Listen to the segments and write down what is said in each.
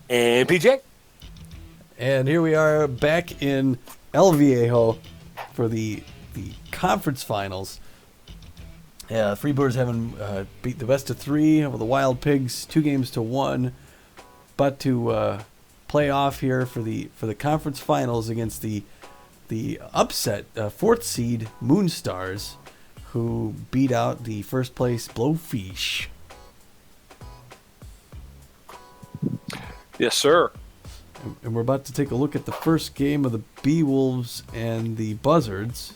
And PJ? And here we are back in El Viejo for the conference finals. Yeah, Freebooters having beat the best of three over the Wild Pigs, 2-1, but to play off here for the conference finals against the upset fourth seed Moonstars, who beat out the first place Blowfish. Yes, sir. And we're about to take a look at the first game of the Bee-Wolves and the Buzzards.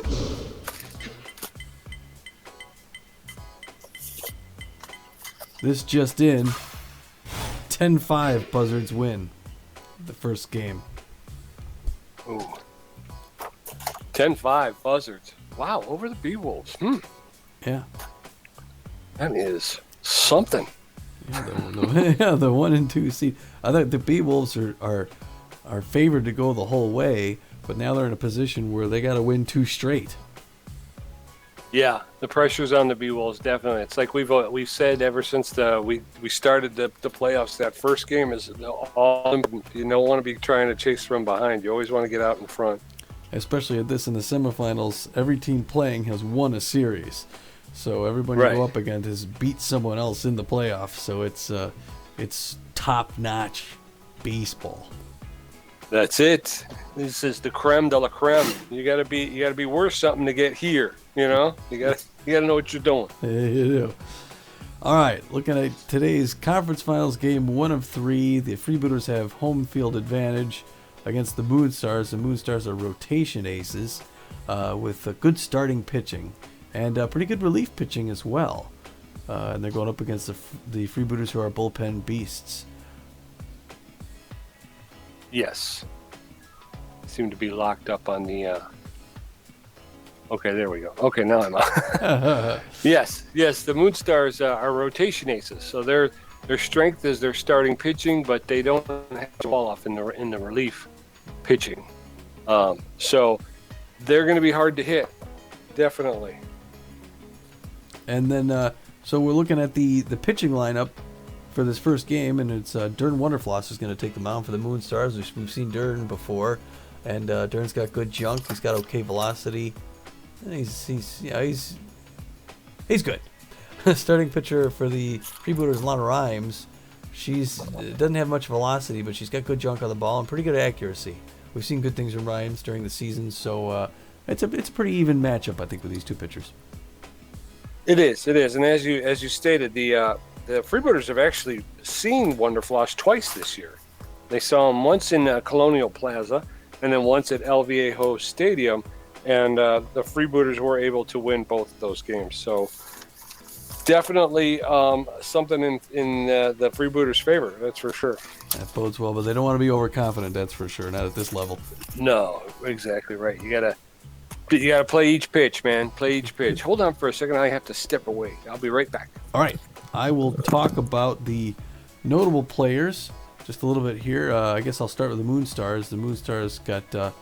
This just in, 10-5 Buzzards win the first game. Ooh. 10-5 Buzzards. Wow, over the Bee-Wolves. Yeah. That is something. Yeah, the 1 and 2 seed. I think the Bee-Wolves are favored to go the whole way, but now they're in a position where they got to win 2 straight. Yeah, the pressure's on the Bee-Wolves, definitely. It's like we've said ever since we started the playoffs. That first game is all you don't want to be trying to chase from behind. You always want to get out in front. Especially at this in the semifinals, every team playing has won a series, so everybody you go up against has beat someone else in the playoffs. So it's top-notch baseball. That's it. This is the creme de la creme. You gotta be worth something to get here. You know, you gotta know what you're doing. You do. All right, looking at today's conference finals game 1 of 3, the Freebooters have home field advantage against the Moonstars. The Moonstars are rotation aces with good starting pitching and pretty good relief pitching as well. And they're going up against the Freebooters, who are bullpen beasts. Yes. Seem to be locked up on the... Okay, there we go. Okay, now I'm on. Yes, the Moonstars are rotation aces. So their strength is their starting pitching, but they don't have to fall off in the relief pitching. So they're going to be hard to hit, definitely. And then, so we're looking at the pitching lineup for this first game, and it's Dern Wonderfloss is going to take the mound for the Moonstars. We've seen Dern before, and Dern's got good junk. He's got okay velocity. And he's good. Starting pitcher for the Freebooters, Lana Rhymes. She's doesn't have much velocity, but she's got good junk on the ball and pretty good accuracy. We've seen good things from Rhymes during the season, so it's a pretty even matchup, I think, with these two pitchers. It is, and as you stated, the Freebooters have actually seen Wonderfloss twice this year. They saw him once in Colonial Plaza, and then once at El Viejo Stadium. And the Freebooters were able to win both of those games. So definitely something in the Freebooters' favor, that's for sure. That bodes well, but they don't want to be overconfident, that's for sure, not at this level. No, exactly right. You gotta play each pitch, man. Play each pitch. Hold on for a second. I have to step away. I'll be right back. All right. I will talk about the notable players just a little bit here. I guess I'll start with the Moonstars. The Moonstars got...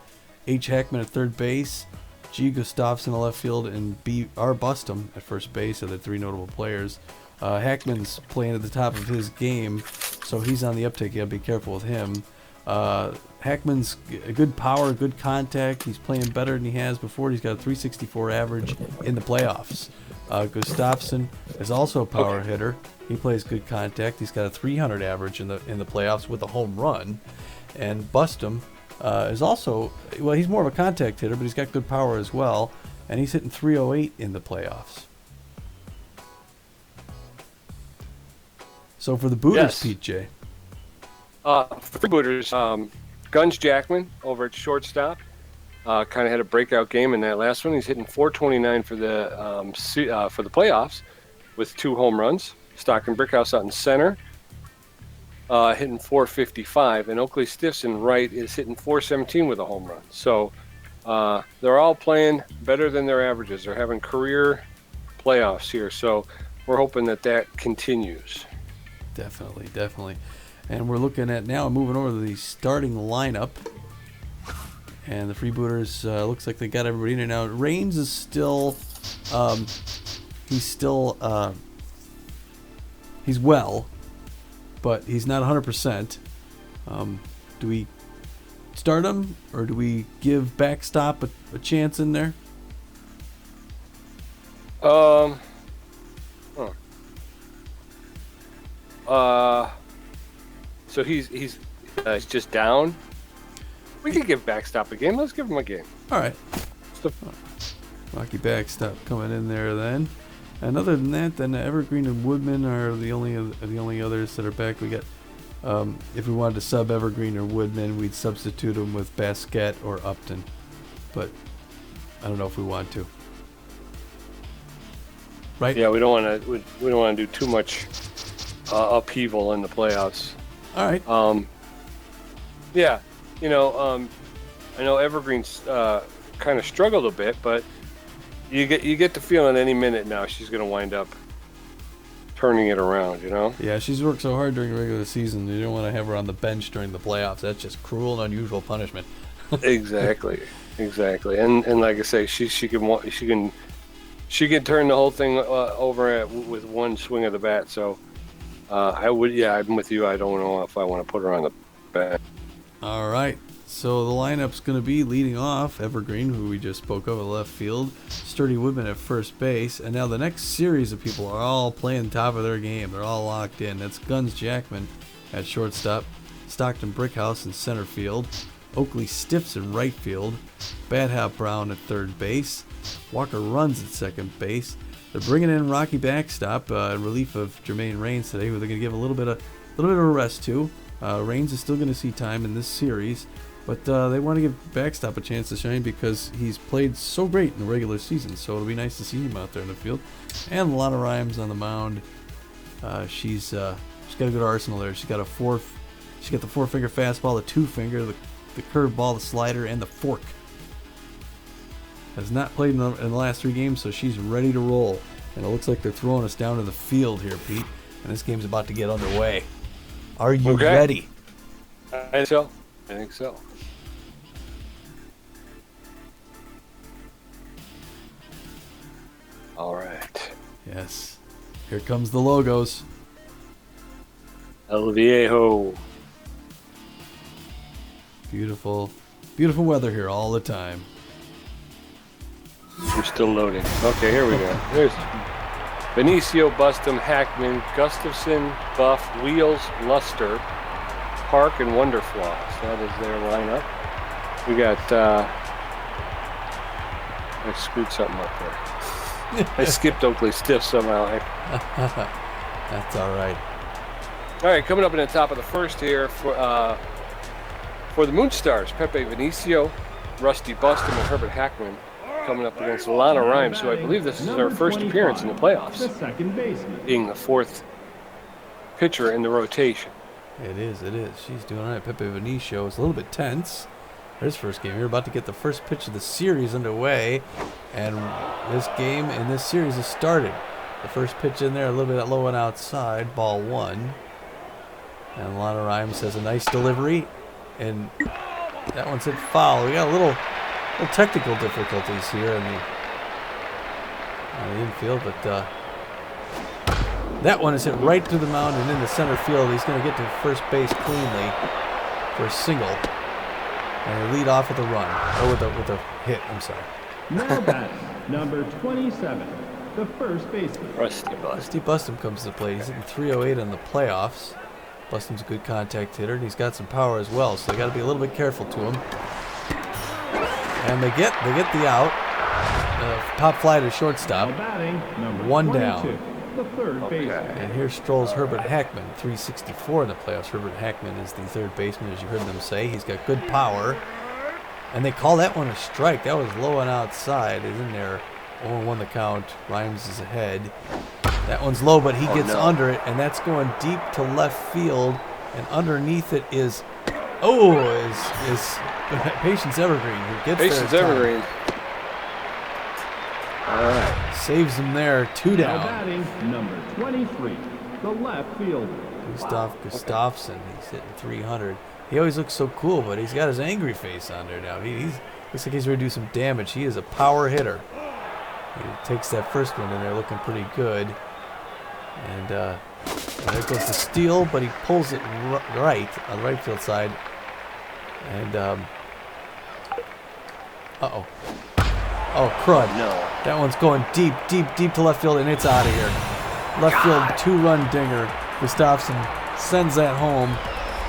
H. Hackman at third base, G. Gustafson in left field, and B. R. Bustum at first base are the 3 notable players. Hackman's playing at the top of his game, so he's on the uptick. You gotta be careful with him. Hackman's good power, good contact. He's playing better than he has before. He's got a 364 average in the playoffs. Gustafson is also a power hitter. He plays good contact. He's got a 300 average in the playoffs with a home run. And Bustum is also, well, he's more of a contact hitter, but he's got good power as well, and he's hitting 308 in the playoffs. So for the Booters, PJ. For the Booters, Guns Jackman over at shortstop kind of had a breakout game in that last one. He's hitting 429 for the playoffs with 2 home runs. Stockton Brickhouse out in center. Hitting 455, and Oakley Stiffson right is hitting 417 with a home run. So they're all playing better than their averages. They're having career playoffs here, so we're hoping that continues. Definitely. And we're looking at now moving over to the starting lineup. And the Freebooters looks like they got everybody in there now. Reigns is still, he's well, but he's not 100%. Do we start him, or do we give backstop a chance in there? Huh. So he's just down. We could give backstop a game. Let's give him a game. All right. Rocky backstop coming in there then. And other than that, then Evergreen and Woodman are the only others that are back. We got, if we wanted to sub Evergreen or Woodman, we'd substitute them with Basquette or Upton. But I don't know if we want to. Right? Yeah, we don't want to do too much upheaval in the playoffs. All right. Yeah, I know Evergreen's kind of struggled a bit, but you get the feeling any minute now she's going to wind up turning it around. Yeah, she's worked so hard during the regular season. You don't want to have her on the bench during the playoffs. That's just cruel and unusual punishment. Exactly. And like I say, she can turn the whole thing over with one swing of the bat. So I'm with you. I don't know if I want to put her on the bench. All right. So the lineup's going to be leading off Evergreen, who we just spoke of at left field, Sturdy Woodman at first base, and now the next series of people are all playing top of their game. They're all locked in. That's Guns Jackman at shortstop, Stockton Brickhouse in center field, Oakley Stiffs in right field, Bad Hat Brown at third base, Walker Runs at second base. They're bringing in Rocky backstop in relief of Jermaine Raines today, who they're going to give a little bit of a rest to. Raines is still going to see time in this series. But they want to give backstop a chance to shine because he's played so great in the regular season. So it'll be nice to see him out there in the field. And Lana Rhymes on the mound. She's got a good arsenal there. She's got the 4-finger fastball, the 2-finger, the curveball, the slider, and the fork. Has not played in the last 3 games, so she's ready to roll. And it looks like they're throwing us down to the field here, Pete. And this game's about to get underway. Are you ready? I think so. All right. Yes. Here comes the logos. El Viejo. Beautiful. Beautiful weather here all the time. We're still loading. Okay, here we go. There's Benicio, Bustum, Hackman, Gustafson, Buff, Wheels, Luster, Park, and Wonderflaws. That is their lineup. We got, I screwed something up there. I skipped Oakley Stiff somehow. That's all right. All right, coming up in the top of the first here for the Moonstars, Pepe Vinicio, Rusty Bustum, and Herbert Hackman coming up against Lana Rhymes, who I believe this is her first appearance in the playoffs, being the 4th pitcher in the rotation. It is. She's doing all right. Pepe Vinicio is a little bit tense. His first game. We're about to get the first pitch of the series underway, and this game in this series has started. The first pitch in there, a little bit low and outside, ball 1. And Lana Rhymes has a nice delivery, and that one's hit foul. We got a little technical difficulties here on the infield, but that one is hit right through the mound and into center field. He's going to get to first base cleanly for a single. And they lead off with a run. Or with a hit, I'm sorry. Now batting, number 27, the first baseman. Rusty Bustum comes to the plate. He's hitting .308 in the playoffs. Bustum's a good contact hitter, and he's got some power as well, so they got to be a little bit careful to him. And they get the out. Top fly to shortstop. Now batting, number 1 22, down. the third baseman. And here strolls Herbert Hackman, .364 in the playoffs. Herbert Hackman is the third baseman, as you heard them say. He's got good power. And they call that one a strike. That was low and outside. He's in there. 0-1 the count. Rhymes is ahead. That one's low, but he gets under it, and that's going deep to left field. And underneath it is Patience Evergreen, who gets Patience there. Evergreen. All right. Saves him there. 2 Now down. batting, number 23, the left fielder. Gustav Gustafsson. He's hitting .300. He always looks so cool, but he's got his angry face on there now. He's looks like he's ready to do some damage. He is a power hitter. He takes that first one in there looking pretty good. And there goes the steal, but he pulls it right on the right field side. And, uh-oh. Oh, crud. No. That one's going deep, deep, deep to left field, and it's out of here. Left field 2-run dinger. Gustafson sends that home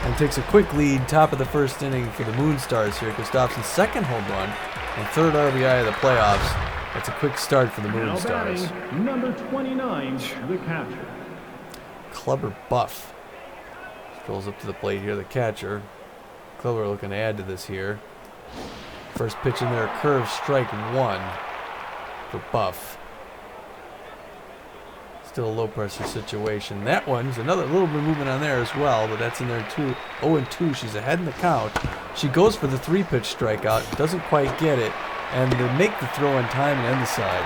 and takes a quick lead, top of the first inning for the Moonstars here. Gustafson's second home run and third RBI of the playoffs. That's a quick start for the Now Moonstars. batting, number 29, the catcher. Clubber Buff strolls up to the plate here, the catcher. Clubber looking to add to this here. First pitch in there, curve, strike one for Buff. Still a low pressure situation. That one's another little bit of movement on there as well, but that's in there too. 0-2, she's ahead in the count. She goes for the 3-pitch strikeout, doesn't quite get it, and they make the throw in time and end the side.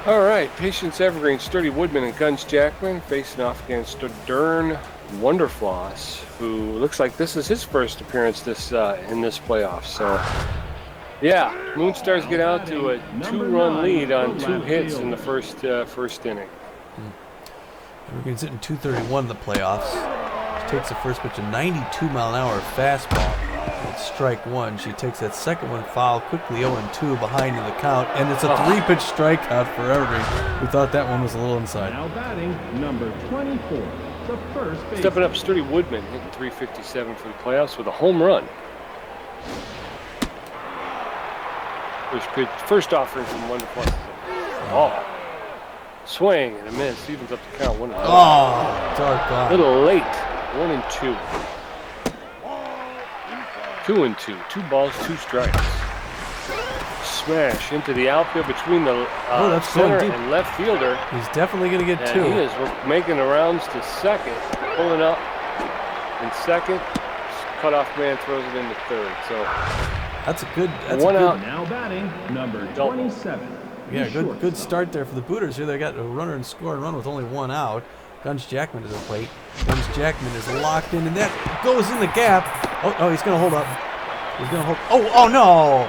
All right, Patience Evergreen, Sturdy Woodman, and Guns Jackman facing off against Dern Wonderfloss, who looks like this is his first appearance in this playoff. So, yeah, Moonstars get out to a 2-run lead on 2 hits in the first inning. Evergreen's hitting .231 in the playoffs. She takes the first pitch, a 92-mile-an-hour fastball. It's strike one. She takes that second one foul, quickly 0-2 behind in the count, and it's a 3-pitch strikeout for Evergreen. We thought that one was a little inside. Now batting, number 24, the first baseman. Stepping up, Sturdy Woodman hitting .357 for the playoffs with a home run. First offering from Wonderful. Oh, swing and a miss. Evens up the count. 1-0. Oh, dark A off. little late. 1-2. 2-2. 2 balls, 2 strikes. Smash into the outfield between the that's center going deep. and left fielder. He's definitely going to get And 2. he is making the rounds to second, pulling up in second. Cutoff man throws it into third. So That's a good. That's one a good, out. Now batting, number 27. Yeah, the good shortstop. start there for the Booters here. They got a runner and score and run with only 1 out. Guns Jackman to the plate. Guns Jackman is locked in, and that goes in the gap. Oh, he's going to hold up. He's going to hold. Oh no!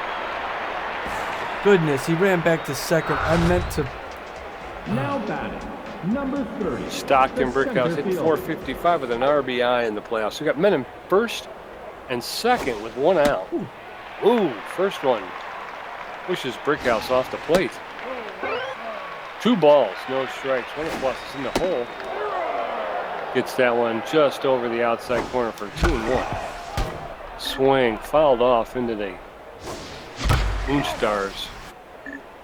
Goodness, he ran back to second. I meant to. Now batting, number 30. Stockton the Brickhouse center hitting fielder. .455 with an RBI in the playoffs. We got men in first and second with 1 out. Ooh, first one pushes Brickhouse off the plate. 2 balls, no strikes. Wonderful is in the hole. Gets that one just over the outside corner for 2-1. Swing fouled off into the Moonstars.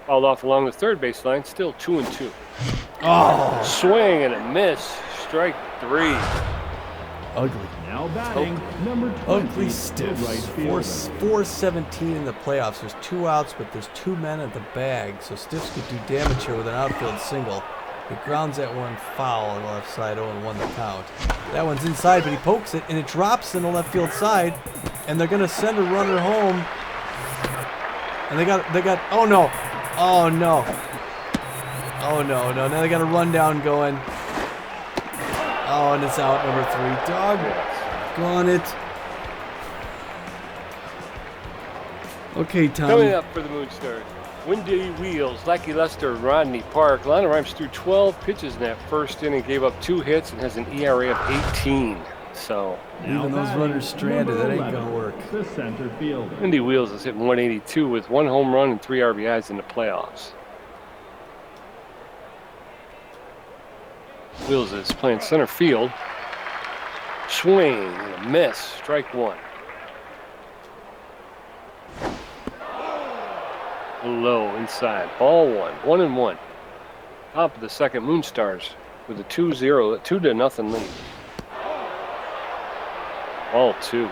Fouled off along the third baseline. Still 2-2. Oh, Swing and a miss. Strike 3. ugly. Now batting, number 20. Ugly the stiff. right fielder. 417 in the playoffs. There's 2 outs, but there's 2 men at the bag, so Stiffs could do damage here with an outfield single. He grounds that one foul on the left side, 0-1 the count. That one's inside, but he pokes it, and it drops in the left field side, and they're gonna send a runner home. And they got. Oh no! Oh no! Oh no! Now they got a rundown going. Oh, and it's out, number 3. Dog. Gone it. Okay, Tom. Coming up for the Moonstars, Windy Wheels, Lackey Lester, Rodney Park. Lana Rimes threw 12 pitches in that first inning, gave up 2 hits, and has an ERA of 18. So, Now Even those batting, runners stranded, number that ain't 11, gonna work. The center fielder. Windy Wheels is hitting .182 with 1 home run and 3 RBIs in the playoffs. Wheels is playing center field. Swing and a miss. Strike 1. Low inside. Ball 1. 1-1. Top of the second, Moonstars with a 2-0 lead. Ball 2.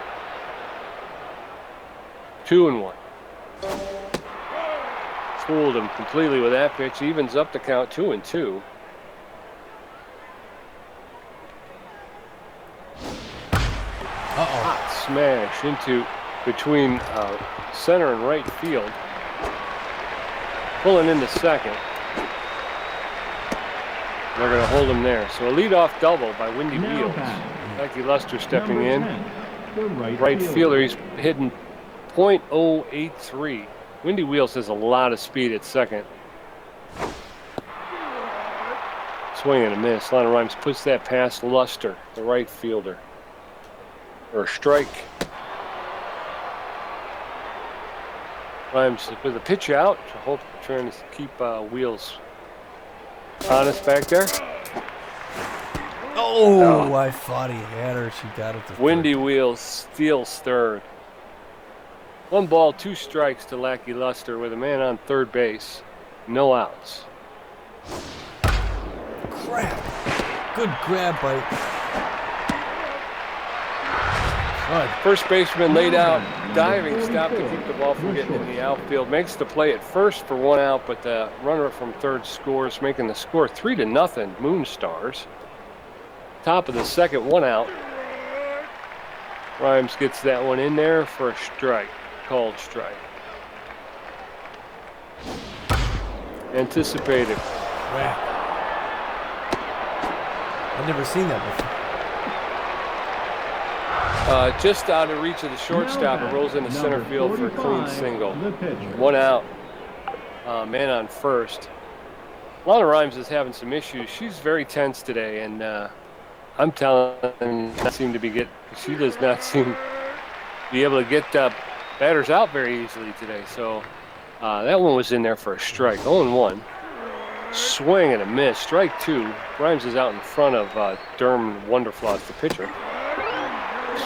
2-1. Fooled him completely with that pitch. Evens up the count 2-2. Hot smash into between center and right field. Pulling into second. They're going to hold him there. So a leadoff double by Windy Now Wheels. batting, Becky Luster stepping number in. 10, the Right fielder, he's hitting .083. Windy Wheels has a lot of speed at second. Swing and a miss. Lana Rhymes puts that past Luster, the right fielder. Or a strike. Rhymes with a pitch out. Trying to keep Wheels honest back there. Oh, I thought he had her. She got it to Windy third. Wheels steals third. 1 ball, 2 strikes to Lackey Luster with a man on third base. No outs. Grab. Good grab by... Good. First baseman laid out, diving stop to keep the ball from getting in the outfield. Makes the play at first for 1 out, but the runner from third scores, making the score 3-0. Moonstars. Top of the second, 1 out. Rhymes gets that one in there for a strike, called strike. Anticipated. Wow. I've never seen that before. Just out of reach of the shortstop, it rolls into center field for a clean single. 1 out. Man on first. Lana Rhymes is having some issues. She's very tense today, and I'm telling her, she does not seem to be able to get batters out very easily today. So that one was in there for a strike. 0-1. Swing and a miss. Strike 2. Rhymes is out in front of Derm Wonderfloss, the pitcher.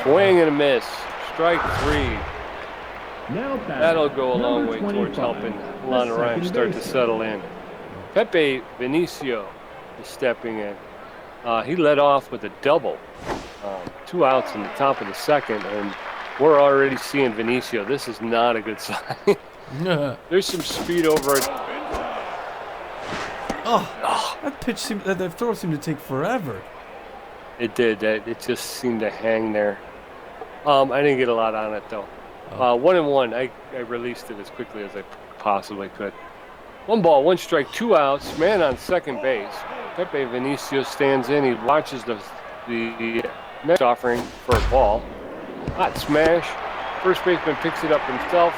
Swing and a miss. Strike 3. That'll go a long way towards helping Lana Rhymes start to settle in. Pepe Vinicio is stepping in. He led off with a double. 2 outs in the top of the second, and we're already seeing Vinicio. This is not a good sign. There's some speed over it. That throw seemed to take forever. It did. It just seemed to hang there. I didn't get a lot on it, though. 1-1. I released it as quickly as I possibly could. 1 ball, 1 strike, 2 outs. Man on second base. Pepe Vinicio stands in. He watches the next offering for a ball. Hot smash. First baseman picks it up himself,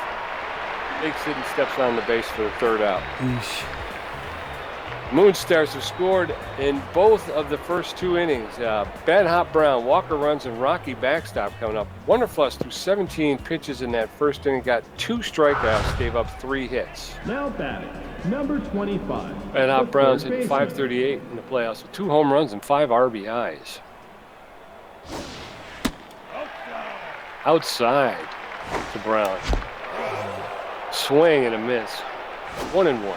takes it and steps on the base for the 3rd out. Eesh. Moonstars have scored in both of the first 2 innings. Bad Hop Brown, Walker runs, and Rocky backstop coming up. Wonderfluss threw 17 pitches in that first inning, got 2 strikeouts, gave up 3 hits. Now batting, number 25. Bad Hop Brown's hit .538 in the playoffs with 2 home runs and 5 RBIs. Outside to Brown. Swing and a miss. 1-1.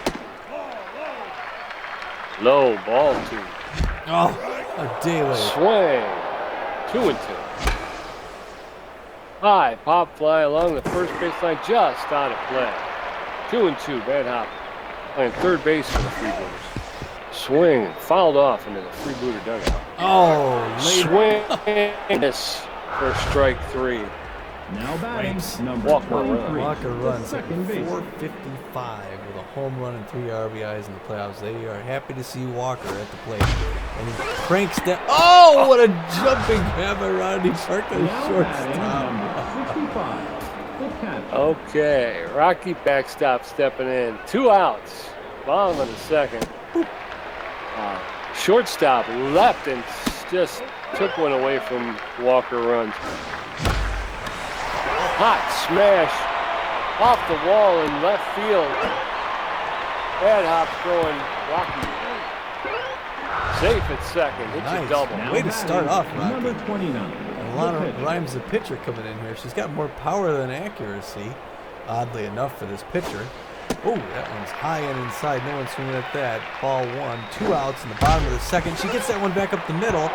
Low, ball 2. Oh, a day late. Swing. 2-2. High pop fly along the first baseline, just out of play. 2-2. Bad Hop playing third base for the Freebooters. Swing, fouled off into the Freebooter dugout. Oh, late. Swing, miss for strike 3. Now batting, number Walker 23. Walker runs at second base. 455 with a home run and 3 RBIs in the playoffs. They are happy to see Walker at the plate. And he cranks down. Oh, what a jumping grab by Rodney Park to the Now shortstop. batting, number 65. The catcher. Okay, Rocky backstop stepping in. 2 outs. Bottom of the second. Shortstop leapt and just took one away from Walker runs. Hot smash off the wall in left field. Bad Hop throwing Rocky safe at second. Hits Nice. a double. Now Way to batting, start off, Rocky. number 29. And Lana Rhymes, the pitcher, coming in here. She's got more power than accuracy, oddly enough, for this pitcher. Oh, that one's high and inside. No one's swinging at that. Ball 1. 2 outs in the bottom of the second. She gets that one back up the middle.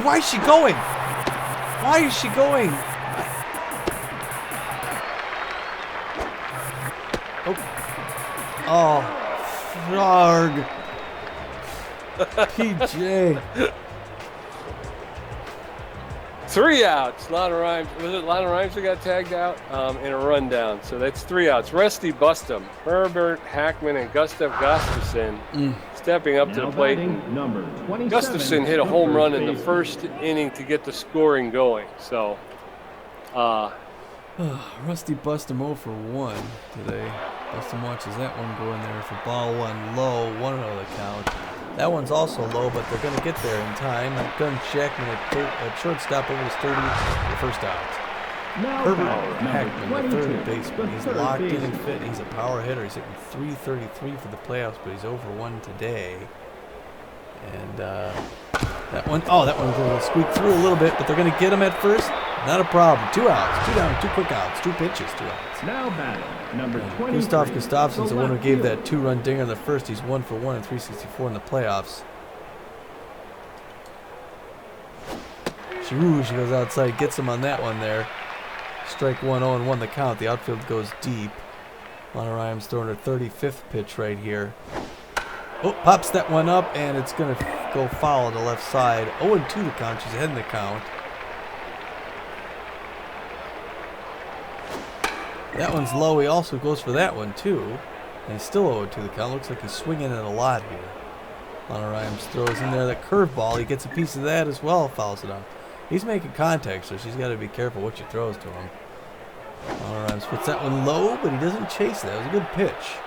Why is she going? Why is she going? Oh, Frog. PJ. 3 outs. Lana Rhymes. Was it Lana Rhymes who got tagged out? In a rundown. So that's 3 outs. Rusty Bustum, Herbert Hackman, and Gustav Gustafson stepping up to the plate. Number 27. Gustafson hit a home run in the first inning to get the scoring going. So, Rusty Bustum 0 for 1 today. Dustin watches that one go in there for ball one low, 1-0 the count. That one's also low, but they're going to get there in time. Guns Jackman at shortstop over to Sturdy, the first out. Herbert Hackman, the third baseman. He's locked in and fit. He's a power hitter. He's hitting .333 for the playoffs, but he's over 1 today. And that one will squeak through a little bit, but they're going to get him at first. Not a problem. 2 outs, 2 down, 2 quick outs, 2 pitches, 2 outs. Now batting, number 20. Gustav Gustafsson's the one who gave that 2-run dinger in the first. He's 1 for 1 and .364 in the playoffs. Giroux, she goes outside, gets him on that one there. Strike 1-0 and 1 the count. The outfield goes deep. Lana Ryan's throwing her 35th pitch right here. Oh, pops that one up, and it's going to go foul on the left side. 0-2 the count. She's ahead in the count. That one's low. He also goes for that one, too. And he's still 0-2 the count. Looks like he's swinging it a lot here. Lana Ryan throws in there that curveball. He gets a piece of that as well, fouls it out. He's making contact, so she's got to be careful what she throws to him. Lana Ryan puts that one low, but he doesn't chase that. It was a good pitch.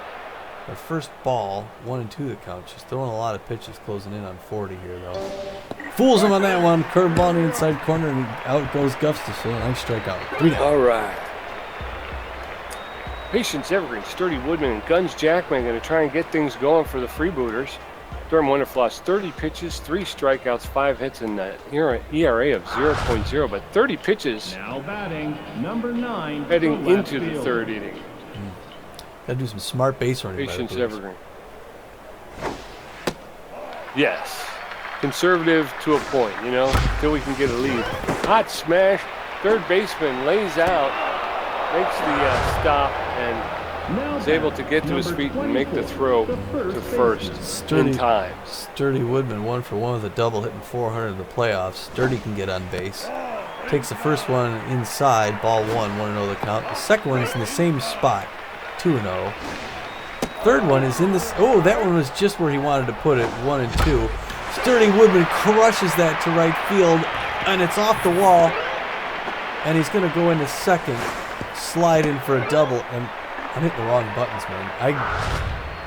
Her first ball, 1-2 the count. She's throwing a lot of pitches, closing in on 40 here, though. Fools him on that one. Curveball in the inside corner, and out goes Gustafson. Nice strikeout. 3 down. All right. Patience Evergreen, Sturdy Woodman, and Guns Jackman going to try and get things going for the Freebooters. Durham Winterfloss, 30 pitches, 3 strikeouts, 5 hits, and an ERA of 0.0. But 30 pitches. Now batting, number 9. Heading into the third inning. Got to do some smart base running. Patience Evergreen. Yes. Conservative to a point, you know, until we can get a lead. Hot smash. Third baseman lays out, makes the stop, and is able to get to his feet and make the throw to first in time. Sturdy Woodman 1 for 1 with a double, hitting 400 in the playoffs. Sturdy can get on base. Takes the first one inside, ball 1, 1-0 the count. The second one is in the same spot, 2-0. Third one is in this. Oh, that one was just where he wanted to put it, 1-2. Sturdy Woodman crushes that to right field, and it's off the wall. And he's going to go into second, slide in for a double, and I'm hitting the wrong buttons, man.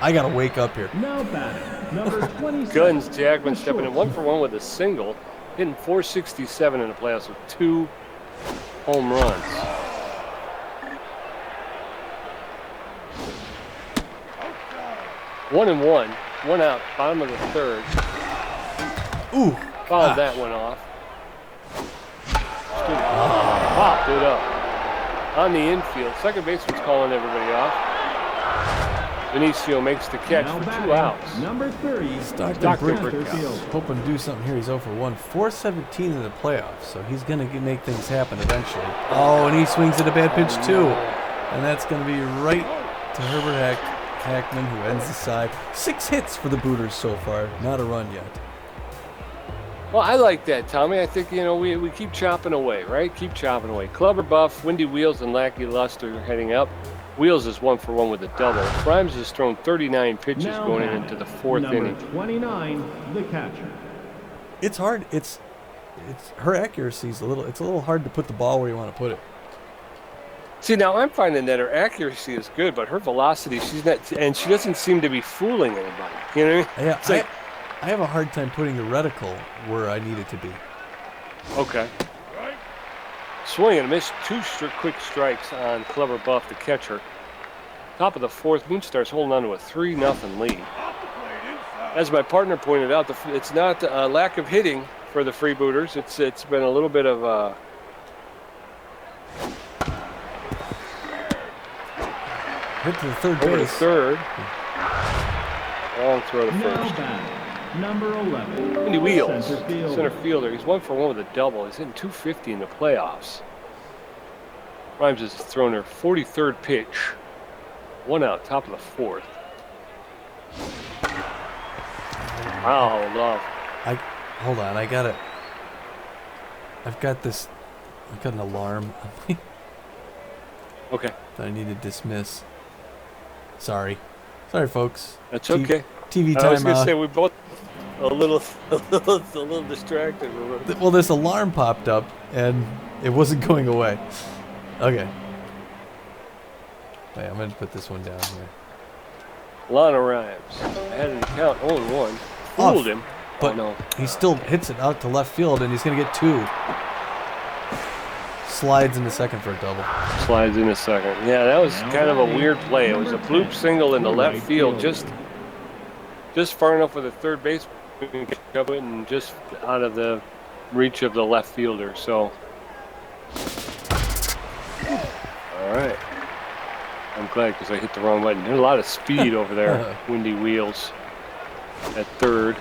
I got to wake up here. Now batting, number 27. Guns Jackman stepping in 1 for 1 with a single, hitting .467 in the playoffs with 2 home runs. One and one out, bottom of the third. Ooh. Fouled that one off. Popped it up on the infield. Second baseman's calling everybody off. Benicio makes the catch Now for batting, 2 outs. number 3. Stockton Brick hoping to do something here. He's 0 for 1. 417 in the playoffs, so he's going to make things happen eventually. Oh, and he swings at a bad pitch, too. And that's going to be right to Herbert Hackman, who ends the side. 6 hits for the Booters so far. Not a run yet. Well, I like that, Tommy. I think, you know, we keep chopping away, right? Keep chopping away. Clubber Buff, Windy Wheels, and Lackey Luster heading up. Wheels is 1 for 1 with a double. Grimes has thrown 39 pitches Now going batting, into the 4th inning. Number 29, the catcher. It's hard. It's her accuracy is a little hard to put the ball where you want to put it. See, now I'm finding that her accuracy is good, but her velocity, she's not, and she doesn't seem to be fooling anybody. You know what I mean? Yeah, It's like, I have a hard time putting the reticle where I need it to be. okay. Swing and a miss. 2 quick strikes on Clever Buff, the catcher. Top of the 4th, Moonstars holding on to a 3-0 lead. As my partner pointed out, it's not a lack of hitting for the Freebooters. It's been a little bit of a Hit to the third over to base. third. Long throw to Now first. batting, number 11. Windy Wheels, Center center fielder. He's 1 for 1 with a double. He's hitting .250 in the playoffs. Grimes has thrown her 43rd pitch. 1 out, top of the 4th. Wow, love. Hold on, I've got an alarm Okay, that I need to dismiss. Sorry, folks. that's okay. TV I was gonna timeout. say we both a little distracted. Well, this alarm popped up and it wasn't going away. Okay. Wait, I'm going to put this one down here. Lana Rhymes. Had an count 0-1. Off, Fooled him. But Oh, no. he still hits it out to left field, and he's going to get 2. Slides in the second for a double. Slides in a second. Yeah, that was kind of a weird play. It was a bloop single in the left field, just far enough with the third baseman to catch up with it and just out of the reach of the left fielder. So, all right. I'm glad because I hit the wrong button. There's a lot of speed over there. Windy Wheels at third.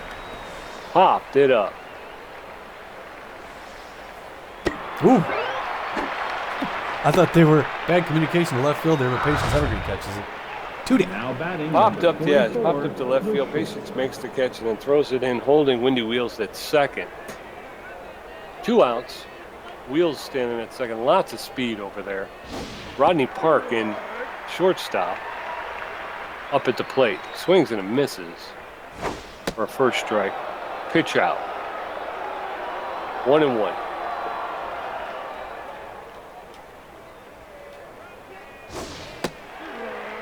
Popped it up. Ooh. I thought they were bad communication to left field there, but Patience Evergreen catches it. 2 down. Now batting. Popped up, yeah, number popped up to left field. Patience makes the catch and then throws it in, holding Windy Wheels at second. 2 outs. Wheels standing at second. Lots of speed over there. Rodney Park in shortstop. Up at the plate. Swings and misses for a first strike. Pitch out. 1-1.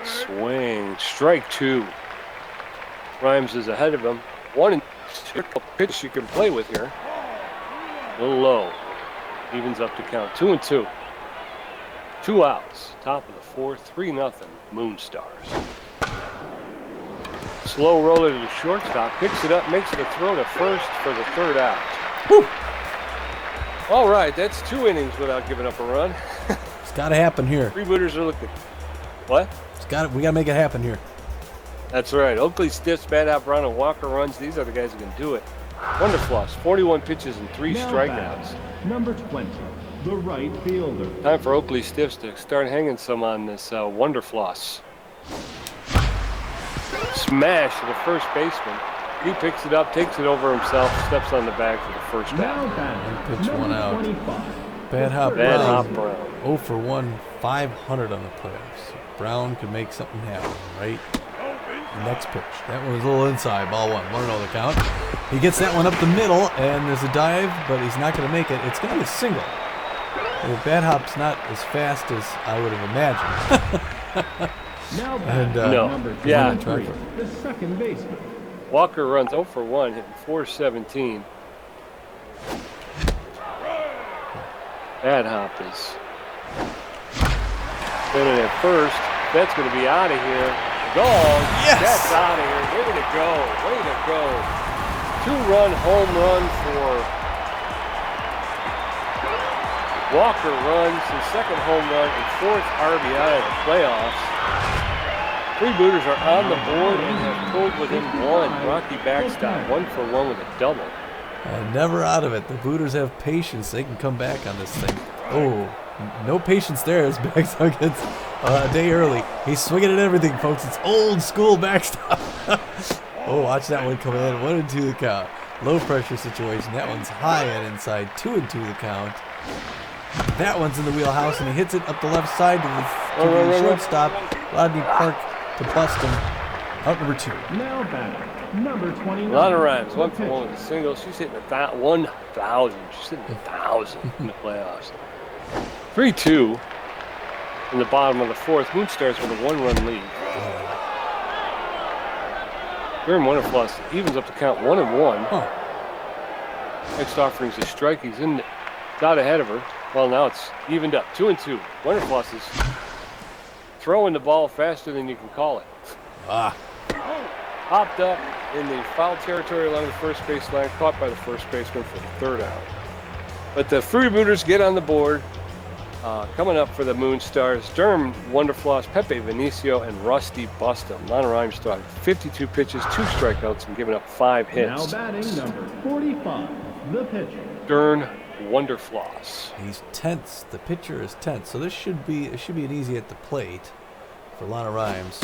Swing. Strike 2. Rhymes is ahead of him. 1-2 pitch you can play with here. A little low. Evens up to count. 2-2. 2 outs. Top of the fourth. 3-0. Moonstars. Slow roller to the shortstop. Picks it up. Makes the throw to first for the 3rd out. Whew. All right. That's 2 innings without giving up a run. It's got to happen here. Freebooters are looking. What? We got to make it happen here. That's right. Oakley stiffs, Bad Hop Brown, and Walker runs. These are the guys who can do it. Wonderfloss, 41 pitches and 3 Now strikeouts. batting, number 20, the right fielder. Time for Oakley stiffs to start hanging some on this Wonderfloss. Smash to the first baseman. He picks it up, takes it over himself, steps on the bag for the first Now out. batting, Pitch number one out. 25. Bad Hop Bad Brown. Hop Brown. 0 for 1, 500 on the playoffs. Brown could make something happen, right? Next pitch. That one was a little inside. Ball 1. 1-0 the count. He gets that one up the middle, and there's a dive, but he's not going to make it. It's going to be a single. Bad Hop's not as fast as I would have imagined. Now batting, No. number Yeah. 23, the second baseman. Walker runs 0 for 1, hitting .417. Bad Hop is spinning at first. That's going to be out of here. Gone. Yes! That's out of here. Way to go. Way to go. 2-run home run for Walker runs his second home run and 4th RBI of the playoffs. Freebooters are on the board and have pulled within 1. Rocky backstop, 1 for 1 with a double. Never out of it. The Booters have patience. They can come back on this thing. Oh, no patience there as backstop gets a day early. He's swinging at everything, folks. It's old school backstop. Oh, watch that one come in. 1-2 the count. Low pressure situation. That one's high and inside. 2-2 the count. That one's in the wheelhouse, and he hits it up the left side to the shortstop. Rodney Park to bust him. Out number 2. Now batting, number 29. A lot of rhymes. 1 for 1 with a single. She's hitting 1,000. She's hitting 1,000 in the playoffs. 3-2 in the bottom of the fourth. Moonstars with a 1-run lead. Grim Wonderfloss evens up the count 1-1. Huh. Next offering's a strike. He's in, got ahead of her. Well, now it's evened up. 2-2. Wonderfloss is throwing the ball faster than you can call it. Ah. Popped up in the foul territory along the first baseline, caught by the first baseman for the 3rd out. But the Freebooters get on the board. Coming up for the Moonstars, Durham Wonderfloss, Pepe Vinicio, and Rusty Bustum. Lana Rhymes started 52 pitches, 2 strikeouts, and giving up 5 hits. Now batting, number 45, the pitcher. Dern Wonderfloss. He's tense. The pitcher is tense. So this should be an easy at the plate for Lana Rhymes.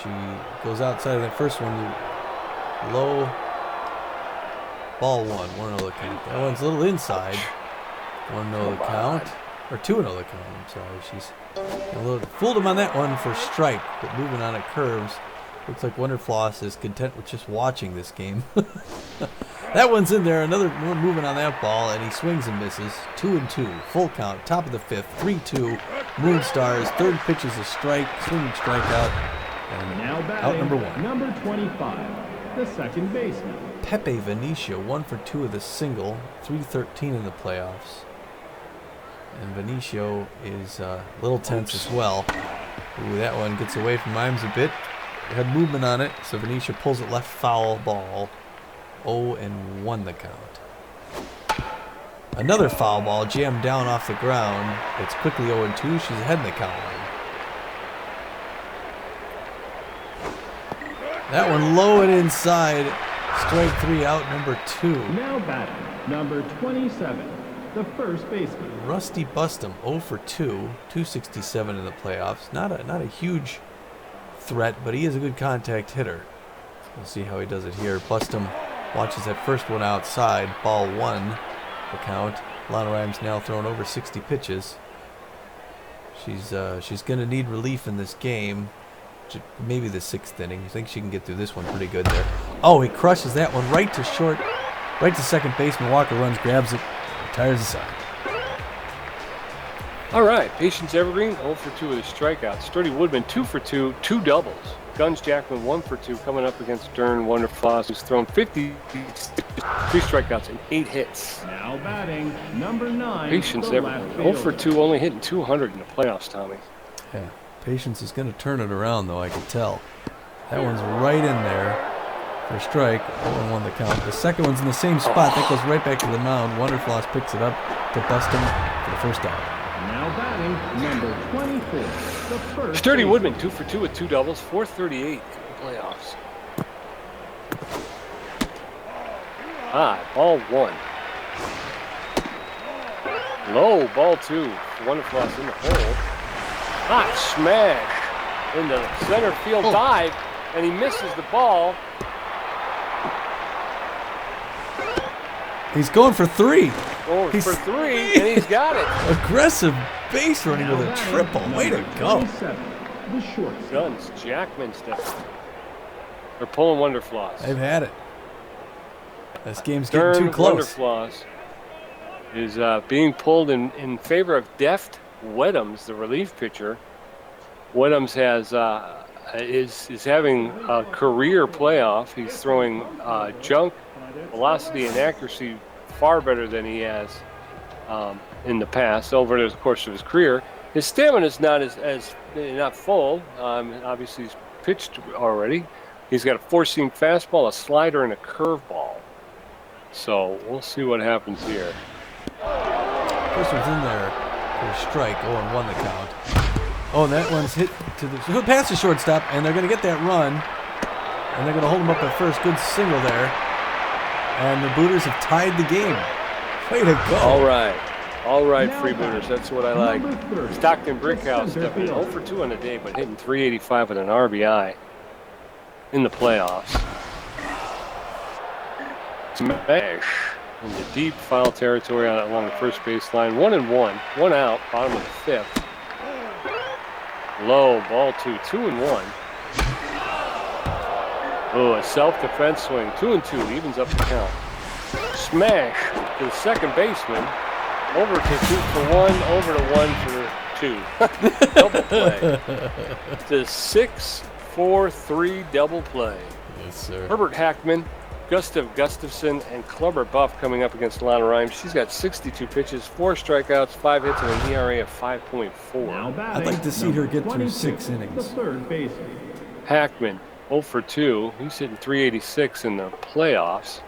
She goes outside of that first one. Low. Ball 1. 1-0 the count. That one's a little inside. 1-0 the count. Or 2-0 the count. I'm sorry. She's a little fooled him on that one for strike. But moving on at curves. Looks like Wonderfloss is content with just watching this game. That one's in there. Another one moving on that ball, and he swings and misses. 2-2. Full count. Top of the 5th. 3-2. Moonstars, third pitch is a strike, swinging strikeout, and Now out batting, number 1. number 25, the second baseman. Pepe Venicio, 1 for 2 with a single, 313 in the playoffs. And Venicio is a little tense as well. Ooh, that one gets away from Mimes a bit. It had movement on it, so Venicio pulls it left, foul ball. 0-1 the count. Another foul ball jammed down off the ground. It's quickly 0-2. She's ahead in the count. That one low and inside. Strike 3 out, number 2. Now batting, number 27, the first baseman. Rusty Bustum, 0 for 2, 267 in the playoffs. Not a huge threat, but he is a good contact hitter. We'll see how he does it here. Bustum watches that first one outside. Ball 1, the count. Lana Rhymes now thrown over 60 pitches. She's going to need relief in this game. Maybe the 6th inning. I think she can get through this one pretty good there. Oh, he crushes that one right to short, right to second baseman. Walker runs, grabs it, retires the side. All right, Patience Evergreen, 0 for 2 with a strikeout. Sturdy Woodman, 2 for 2, 2 doubles. Guns Jackman, 1 for 2, coming up against Dern Wonderfloss, who's thrown 3 strikeouts and 8 hits. Now batting, number 9, Patience the Evergreen, left 0 for fielder. 2, only hitting 200 in the playoffs, Tommy. Yeah, Patience is going to turn it around, though, I can tell. That one's right in there for a strike. 0-1 the count. The second one's in the same spot. That goes right back to the mound. Wonderfloss picks it up to Bustum for the first out. Now batting, number 24, the first Sturdy baseman. Woodman, 2 for 2 with 2 doubles, 438 in the playoffs. Ball 1. Low, ball 2. Wonderfloss in the hole. Smash in the center field dive, and he misses the ball. He's going for 3. Going He's- for 3, and he's got it. Aggressive base running Now with a batting, triple. Way to number go. 27, the shortstop. Guns, Jackman steps. They're pulling Wonderfloss. They've had it. This game's getting Dern too close. Wonderfloss is being pulled in favor of Deft Wedhams, the relief pitcher. Wedhams has is having a career playoff. He's throwing junk, velocity, and accuracy far better than he has in the past over the course of his career. His stamina is not not full. Obviously, he's pitched already. He's got a 4-seam fastball, a slider, and a curveball. So we'll see what happens here. First one's in there for a strike. 0-1 the count. Oh, and that one's hit to the past the shortstop, and they're going to get that run, and they're going to hold him up at first. Good single there, and the Booters have tied the game. Way to go! All right, Now Freebooters. batting, That's what I like. number 30, Stockton the Brickhouse center stepping 0 fielder. for 2 on the day, but hitting 385 with an RBI in the playoffs. Smash into deep foul territory along the first baseline. 1-1, 1 out, bottom of the 5th. Low, ball 2, 2-1. Oh, a self-defense swing. 2-2, evens up the count. Smash to the second baseman. Over to 2 for 1, over to 1 for 2. Double play. The 6-4-3 double play. Yes, sir. Herbert Hackman, Gustav Gustafsson, and Clubber Buff coming up against Lana Rhymes. She's got 62 pitches, 4 strikeouts, 5 hits, and an ERA of 5.4. Now batting, I'd like to see her number get through 26, 6 innings. The third baseman. Hackman, 0 for 2. He's hitting 386 in the playoffs.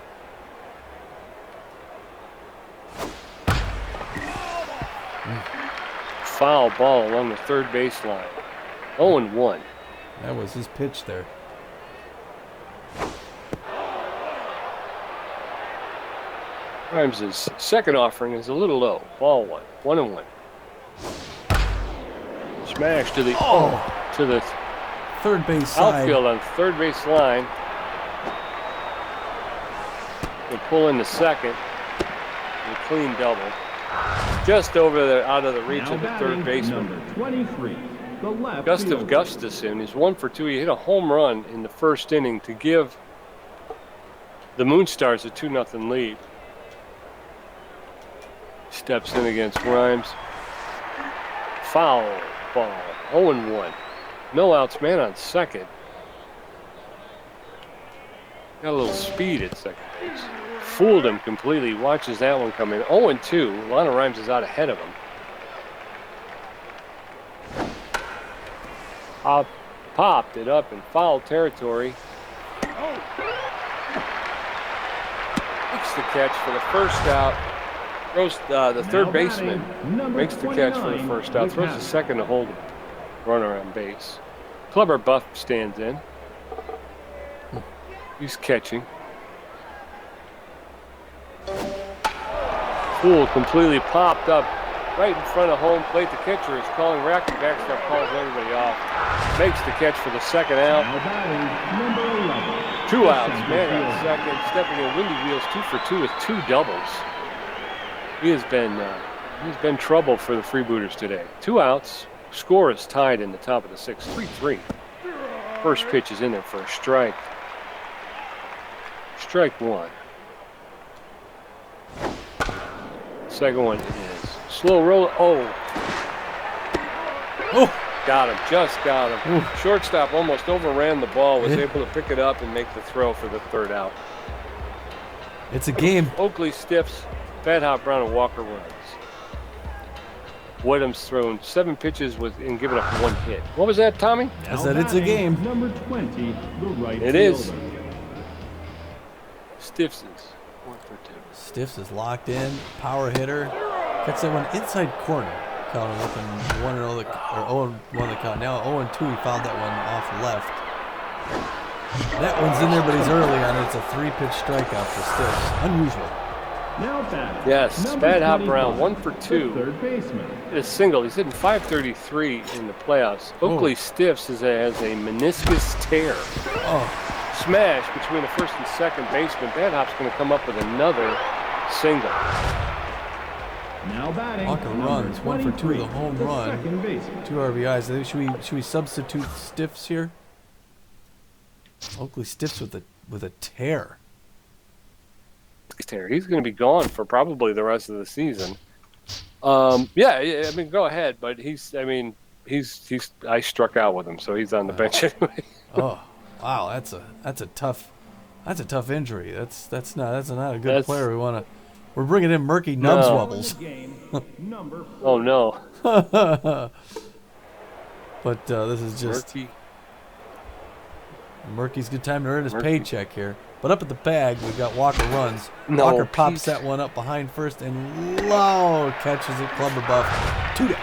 Foul ball along the third baseline. 0-1. That was his pitch there. Rhymes' second offering is a little low. Ball 1. 1-1. Smash to the to the Third base side. outfield on third base line. They pull in the second. A clean double. Just over the out of the reach Now of the batting, third baseman. number 23, the left Gustav fielder. Gustafsson is 1 for 2. He hit a home run in the first inning to give the Moonstars a 2-0 lead. Steps in against Rhymes. foul ball. 0-1. No outs, man on second. Got a little speed at second base. Fooled him completely. Watches that one come in. 0-2. Lana Rhymes is out ahead of him. Popped it up in foul territory. Makes the catch for the first out. Throws the third baseman. Makes the catch for the first out. Throws the second to hold runner on base. Clubber Buff stands in. He's catching. Fool completely popped up right in front of home plate. The catcher is calling. Rocky backstop calls everybody off. Makes the catch for the second out. 2 outs. Man on second. Stepping in. Windy Wheels 2 for 2 with 2 doubles. He's been trouble for the Freebooters today. 2 outs. Score is tied in the top of the 6th. 3-3. First pitch is in there for a strike. Strike 1. Second one is slow roll. Oh, got him. Just got him. Ooh. Shortstop almost overran the ball. Was able to pick it up and make the throw for the third out. It's a game. Oakley stiffs. Bad Hop Brown and Walker runs. Woodham's thrown 7 pitches and given up 1 hit. What was that, Tommy? I said it's a game. Number 20, the right It is. Stiffs is 1 for 2. Stiffs is locked in. Power hitter. Cuts that one inside corner. Counting up in 1-0 or 0-1 the count. Now 0-2. He fouled that one off left. That one's in there, but he's early on it. It's a 3-pitch strikeout for Stiffs. Unusual. Yes, Bad Hop Brown, 1 for 2. Third baseman. Hit a single. He's hitting .533 in the playoffs. Oakley Stiffs has a meniscus tear. Oh. Smash between the first and second baseman. Bad Hop's going to come up with another single. Now batting. Walker runs 1 for 2 with a home run. 2 RBIs. I think should we substitute Stiffs here? Oakley Stiffs with a tear. He's going to be gone for probably the rest of the season. Yeah, I mean, go ahead, but I struck out with him, so he's on the bench anyway. Oh, wow, that's a tough injury. That's not a good player. We're bringing in Murky Nubswubbles. Oh no. But this is just Murky's good time to earn his paycheck here. But up at the bag, we've got Walker runs. Walker pops that one up behind first and low catches it. Clubber Buff. 2 down.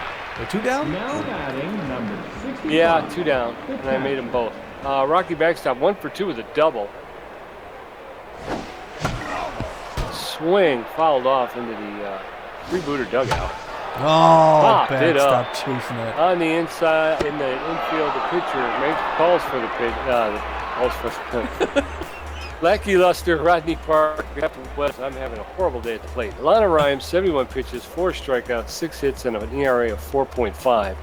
2 down? Now batting number 65. Yeah, 2 down. And I made them both. Rocky backstop 1 for 2 with a double. Swing fouled off into the Freebooter dugout. Oh, popped it up. Stop chasing that. On the inside, in the infield, the pitcher calls for the pitch. Lackey Luster, Rodney Park, West. I'm having a horrible day at the plate. Lana Rhymes, 71 pitches, 4 strikeouts, 6 hits, and an ERA of 4.5.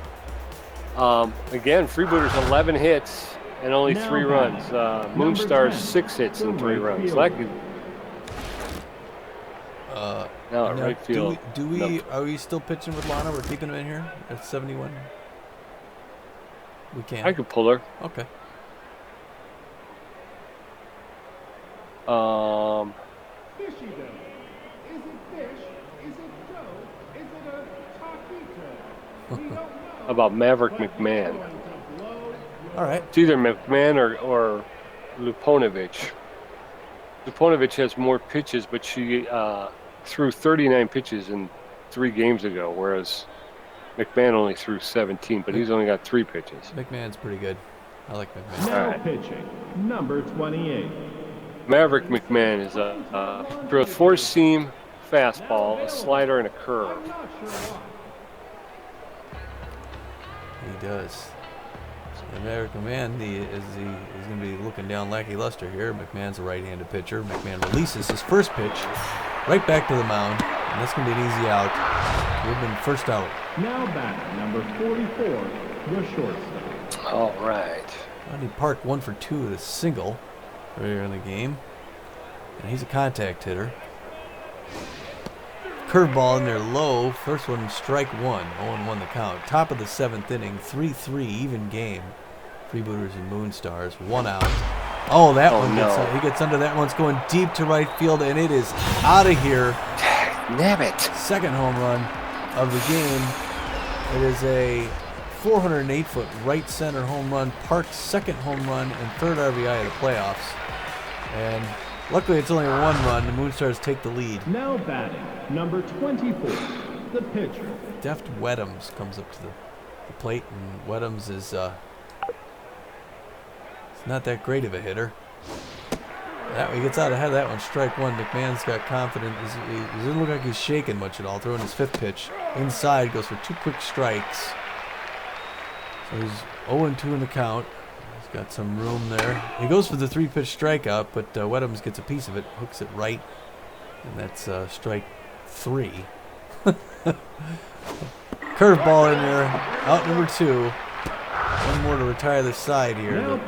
Again, Freebooters 11 hits and only 3 runs. Moonstars 6 hits and 3 runs. Lackey. Now at right field. Are we still pitching with Lana? We're keeping him in here at 71. We can. I could pull her. Okay. Fishy dough. Is it fish? Is it dough? Is it a taquito? We don't know. How about Maverick McMahon? All right. It's either McMahon or Luponovich. Luponovich has more pitches, but she threw 39 pitches in 3 games ago, whereas McMahon only threw 17, but he's only got 3 pitches. McMahon's pretty good. I like McMahon. Now right. pitching, number 28. Maverick McMahon is a 4-seam fastball, a slider, and a curve. He does. And Maverick McMahon, he's going to be looking down Lackey Luster here. McMahon's a right-handed pitcher. McMahon releases his first pitch right back to the mound, and that's going to be an easy out. We've been first out. Now back, number 44, the shortstop. All right. Rodney Park 1 for 2 with a single earlier in the game. And he's a contact hitter. curveball in there low. First one, strike one. 0-1 the count. Top of the 7th inning. 3-3 even game. Freebooters and Moonstars. 1 out. Oh, that one gets he gets under that one. It's going deep to right field, and it is out of here. Damn it. Second home run of the game. It is a 408-foot right center home run. Park's second home run and third RBI of the playoffs. And luckily it's only a 1 run. The Moonstars take the lead. Now batting, number 24, the pitcher. Deft Weddams comes up to the plate, and Weddams is it's not that great of a hitter. He gets out ahead of that one, strike one. McMahon's got confidence. He doesn't look like he's shaking much at all. Throwing his 5th pitch inside, goes for 2 quick strikes. So he's 0-2 in the count. He's got some room there. He goes for the 3-pitch strikeout, but Weddams gets a piece of it, hooks it right, and that's strike 3. Curveball in there, out number 2. One more to retire the side here. The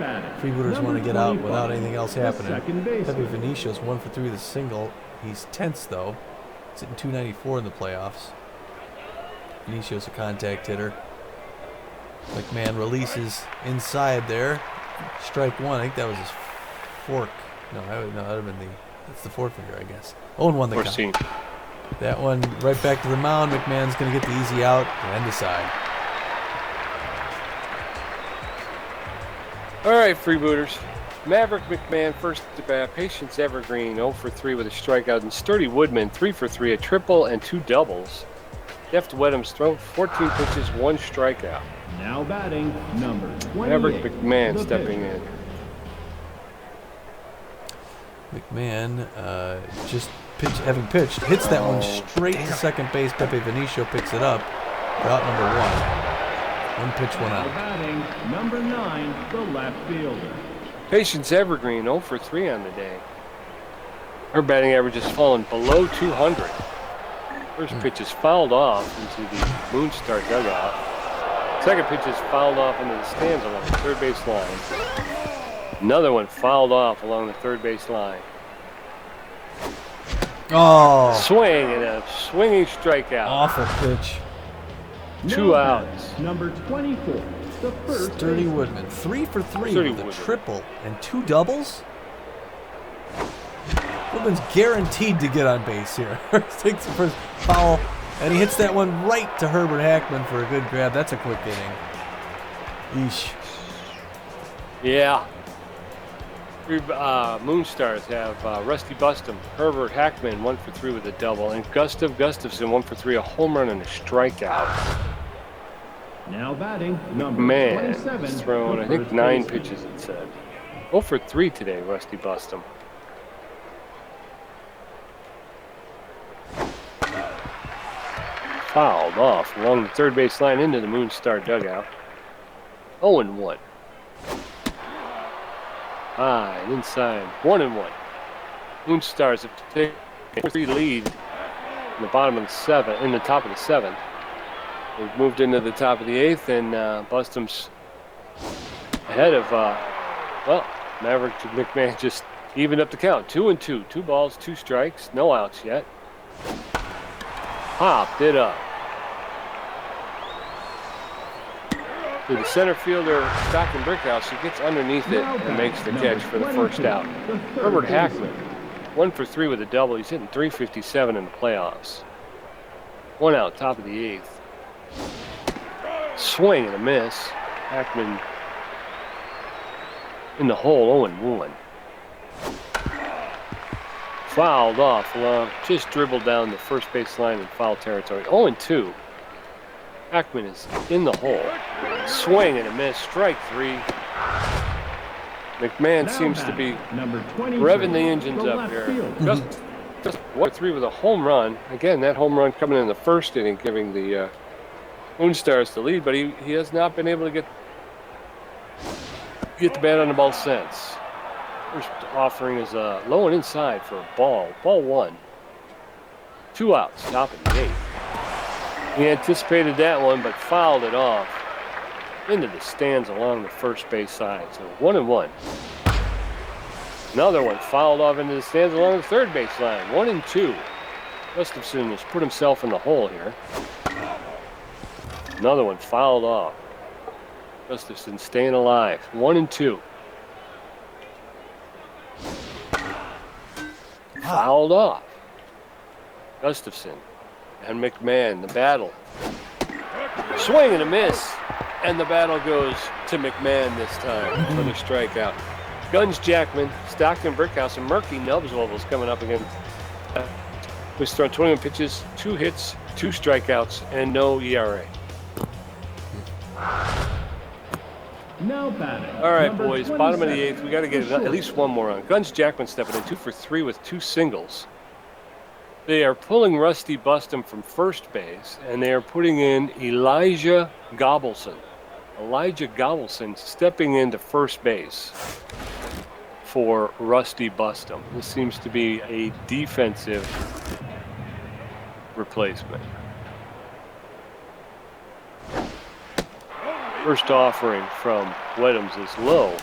Freebooters want to get out without anything else happening. Pepe Venicio's 1 for 3 with a single. He's tense though. He's hitting 294 in the playoffs. Venicio's a contact hitter. McMahon releases inside there. Strike 1. I think that was his fork. No, that would have been that's the 4th finger, I guess. 0-1 the count. That one right back to the mound. McMahon's going to get the easy out and decide. All right, Freebooters. Maverick McMahon first at bat. Patience Evergreen 0 for 3 with a strikeout, and Sturdy Woodman 3 for 3, a triple and 2 doubles. Deft Weddams thrown 14 pitches, 1 strikeout. Now batting, number 28. Maverick McMahon stepping in. McMahon just having pitched, hits that one straight to second base. Pepe Venicio picks it up. Out number 1. 1 pitch, 1 out. Now batting, number 9, the left fielder. Patience Evergreen 0 for 3 on the day. Her batting average has fallen below 200. First pitch is fouled off into the Moonstar dugout. Second pitch is fouled off into the stands along the third base line. Another one fouled off along the third base line. Oh! Swing and a swinging strikeout. Awful pitch. 2 outs. Number 24, the first. Sturdy Woodman 3 for 3 Sturdy with a Woodman. triple and 2 doubles. Woodman's guaranteed to get on base here. Takes the first foul, and he hits that one right to Herbert Hackman for a good grab. That's a quick inning. Eesh. Yeah. Moonstars have Rusty Bustum, Herbert Hackman 1 for 3 with a double, and Gustav Gustafsson 1 for 3, a home run and a strikeout. Now batting, number Man, 27. he's thrown, I think, 9 pitches, it said. 0 for 3 today, Rusty Bustum. Fouled off along the third base line into the Moonstar dugout. 0-1. High inside. 1-1. Moonstars have taken a 3 lead in the bottom of the 7th, in the top of the 7th. They've moved into the top of the 8th, and Bustum's ahead of Maverick McMahon just evened up the count. 2-2. 2 balls, 2 strikes, no outs yet. Popped it up to the center fielder, Stockton Brickhouse. He gets underneath it and makes the catch for the first out. Herbert Hackman, 1 for 3 with a double. He's hitting .357 in the playoffs. 1 out, top of the 8th. Swing and a miss. Hackman in the hole, 0-1. Fouled off, just dribbled down the first base line in foul territory. 0-2. Hackman is in the hole. Swing and a miss. Strike 3. McMahon Now seems to be number 23, revving the engines the up left here. fielder. Just 1 for 3 with a home run. Again, that home run coming in the first inning, giving the Moonstars the lead, but he has not been able to get the bat on the ball since. First offering is low and inside for a ball. Ball 1. 2 outs, top of the 8th. He anticipated that one, but fouled it off into the stands along the first base side. So 1-1. Another one fouled off into the stands along the third base line. 1-2. Gustafson has put himself in the hole here. Another one fouled off. Gustafson staying alive. 1-2. Fouled off. Gustafson and McMahon, the battle. Swing and a miss. And the battle goes to McMahon this time for the strikeout. Guns Jackman, Stockton Brickhouse, and Murky Nubswobble's coming up again. Who's thrown 21 pitches, 2 hits, 2 strikeouts, and no ERA. Now batting. All right, number boys, bottom of the 27, 8th. We got to get at least one more on. Guns Jackman stepping in 2 for 3 with 2 singles. They are pulling Rusty Bustum from first base, and they are putting in Elijah Gobbleson. Elijah Gobbleson stepping into first base for Rusty Bustum. This seems to be a defensive replacement. First offering from Weddams is low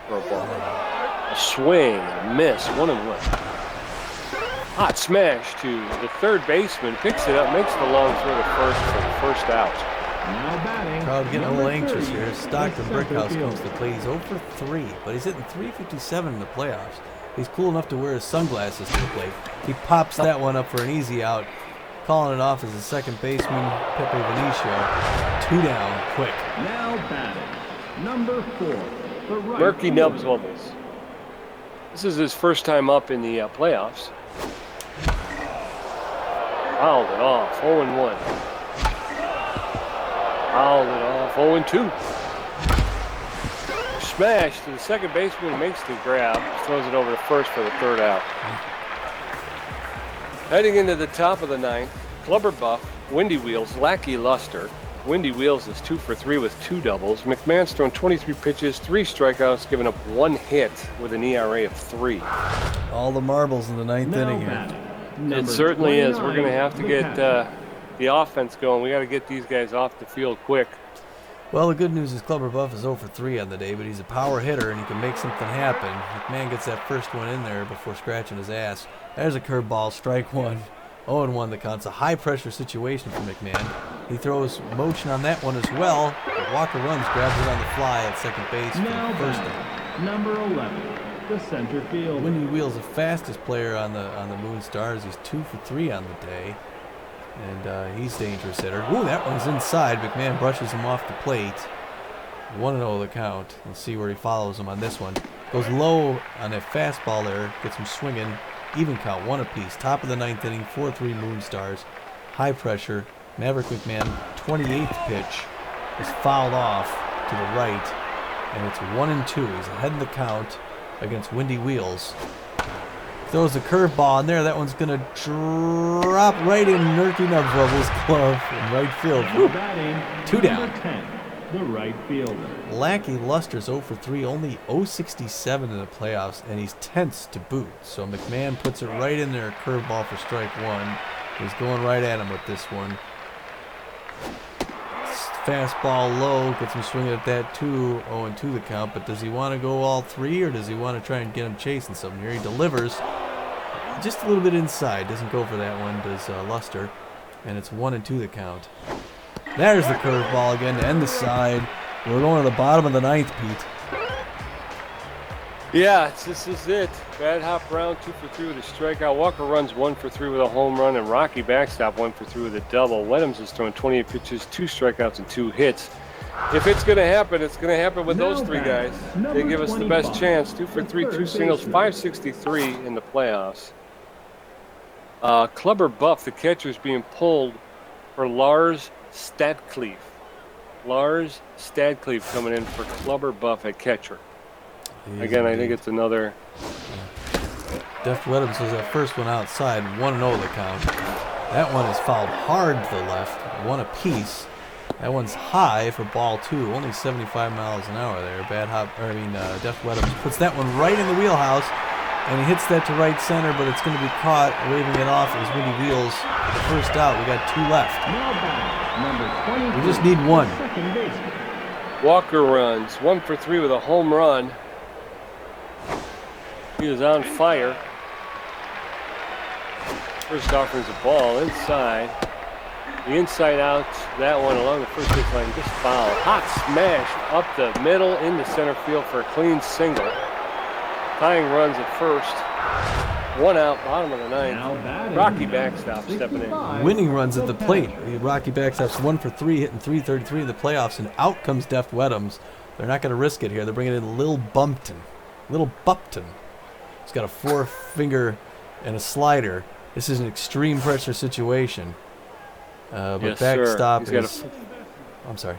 for a ball. A swing, a miss, 1-1. Hot smash to the third baseman, picks it up, makes the long throw to first for the first out. Now batting. Crowd getting a little number anxious 30, here. Stockton the Brickhouse center comes to fielder. play. He's 0 for 3, but he's hitting 357 in the playoffs. He's cool enough to wear his sunglasses to the plate. He pops that one up for an easy out, calling it off as a second baseman, Pepe Vinicio. 2 down, quick. Now batting. Number 4, the right Murky fielder. Nubswobbles. This is his first time up in the playoffs. Fouled it off, 0-1. Fouled it off, 0-2. Smash to the second baseman, makes the grab, throws it over to first for the third out. Heading into the top of the 9th, Clubber Buff, Windy Wheels, Lackey Luster. Windy Wheels is 2 for 3 with 2 doubles. McMahon's thrown 23 pitches, 3 strikeouts, giving up 1 hit with an ERA of 3. All the marbles in the 9th Now inning here. batting. It Number certainly is. We're 29, going to have to the get catcher. the offense going. We got to get these guys off the field quick. Well, the good news is Clubber Buff is 0 for 3 on the day, but he's a power hitter and he can make something happen. McMahon gets that first one in there before scratching his ass. There's a curveball, strike 1. 0-1 the count's a high pressure situation for McMahon. He throws motion on that one as well, but Walker runs, grabs it on the fly at second base for Now the first batting. Number 11, the center fielder. Windy Wheels, the fastest player on the Moonstars. He's 2 for 3 on the day, and he's dangerous hitter. Ooh, that one's inside. McMahon brushes him off the plate. 1-0 the count. Let's see where he follows him on this one. Goes low on that fastball there, gets him swinging. Even count, 1 apiece. Top of the 9th inning, 4-3 Moonstars. High pressure. Maverick McMahon, 28th pitch, is fouled off to the right, and it's 1-2. He's ahead in the count against Windy Wheels. Throws a curveball in there. That one's going to drop right in Murky Nubswobble's glove in right field. Now batting. 2 down. Number 10, the right fielder. Lackey Luster's 0 for 3, only 0.67 in the playoffs, and he's tense to boot. So McMahon puts it right in there, curveball for strike 1. He's going right at him with this one. Fastball low, gets him swinging at that too. 0-2 the count, but does he want to go all 3 or does he want to try and get him chasing something here? He delivers just a little bit inside, doesn't go for that one, does Luster, and it's 1-2 the count. There's the curveball again to end the side. We're going to the bottom of the 9th, Pete. Yeah, this is it. Bad hop round, 2 for 3 with a strikeout. Walker runs 1 for 3 with a home run, and Rocky backstop 1 for 3 with a double. Weddams has thrown 28 pitches, 2 strikeouts, and 2 hits. If it's going to happen, it's going to happen with those 3 guys. They give us the best chance. 2 for 3, 2 singles, 563 in the playoffs. Clubber Buff, the catcher, is being pulled for Lars Stadkleef. Lars Stadkleef coming in for Clubber Buff at catcher. Again, I think it's another. Deft Weddams was that first one outside, 1-0 the count. That one is fouled hard to the left, 1 apiece. That one's high for ball 2, only 75 miles an hour there. Deft Weddams puts that one right in the wheelhouse, and he hits that to right center, but it's going to be caught, waving it off as Windy Wheels. The first out, we got 2 left. Now batting. Number 22, We just need 1. second baseman. Walker runs 1 for 3 with a home run. He is on fire. First offers a ball inside. The inside out, that one along the first base line, just foul. Hot smash up the middle into center field for a clean single. Tying runs at first. One out, bottom of the ninth. Rocky Backstop stepping in. Winning runs at the plate. Rocky Backstop's 1 for 3, hitting .333 in the playoffs, and out comes Deft Weddams. They're not going to risk it here. They're bringing in Lil Bumpton. He's got a 4-finger and a slider. This is an extreme pressure situation. But yes, Backstop sir. is... I'm sorry.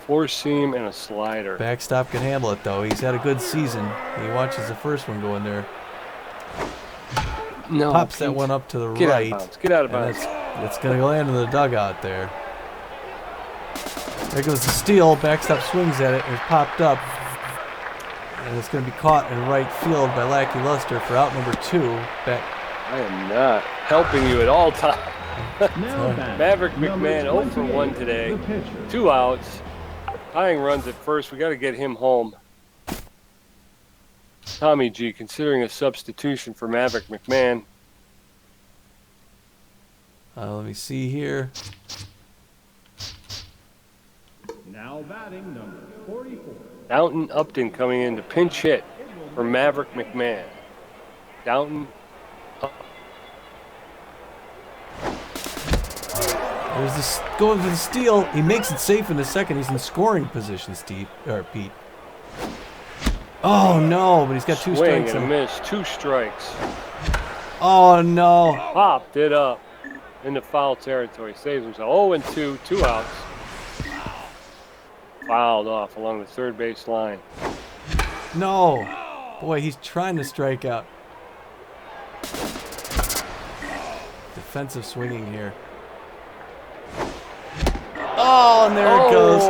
4-seam and a slider. Backstop can handle it, though. He's had a good season. He watches the first one go in there. No, Pops Pete. that one up to the Get right. out of bounds. Get out of And bounds. it's going to land in the dugout there. There goes the steal. Backstop swings at it, and it's popped up. And it's going to be caught in right field by Lackey Luster for out number 2. I am not helping you at all times. Maverick McMahon 0 for 1 today. 2 outs. Tying runs at first. We got to get him home. Tommy G considering a substitution for Maverick McMahon. Let me see here. Now batting number 44. Downton Upton coming in to pinch hit for Maverick McMahon. Downton. There's this going for the steal. He makes it safe in a second. He's in scoring position, Pete. Oh no, but he's got 2 Swing strikes. and a miss. 2 strikes. Oh no. Popped it up into foul territory. Saves himself. 0-2, 2 outs. Fouled off along the third base line. No. Boy, he's trying to strike out. Defensive swinging here. Oh, and there it goes.